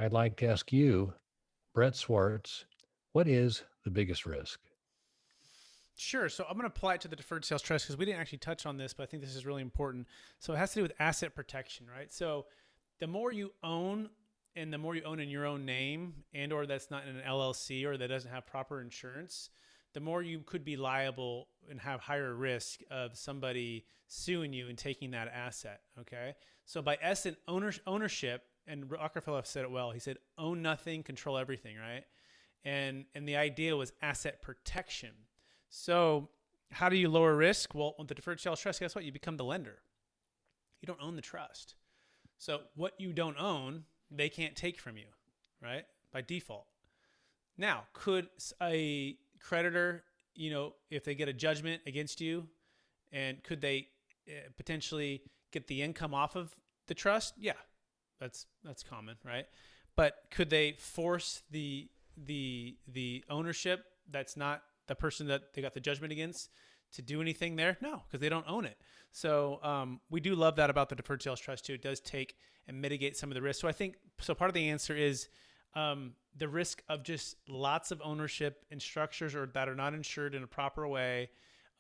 I'd like to ask you, Brett Swarts, what is the biggest risk? Sure. So I'm going to apply it to the deferred sales trust because we didn't actually touch on this, but I think this is really important. So it has to do with asset protection, right? So the more you own and the more you own in your own name and or that's not in an LLC or that doesn't have proper insurance, the more you could be liable and have higher risk of somebody suing you and taking that asset, okay? So by essence, ownership, and Rockefeller said it well. He said, own nothing, control everything, right? And the idea was asset protection. So how do you lower risk? Well, with the deferred sales trust, guess what? You become the lender. You don't own the trust. So what you don't own, they can't take from you, right? By default. Now, could a creditor, if they get a judgment against you, and could they potentially get the income off of the trust? Yeah, that's common, right? But could they force the ownership that's not the person that they got the judgment against to do anything there? No, because they don't own it. So we do love that about the deferred sales trust too. It does take and mitigate some of the risk. So I think part of the answer is the risk of just lots of ownership in structures or that are not insured in a proper way,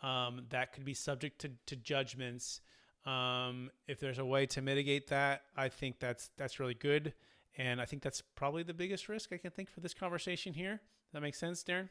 that could be subject to judgments. If there's a way to mitigate that, I think that's really good. And I think that's probably the biggest risk I can think for this conversation here. Does that make sense, Darren?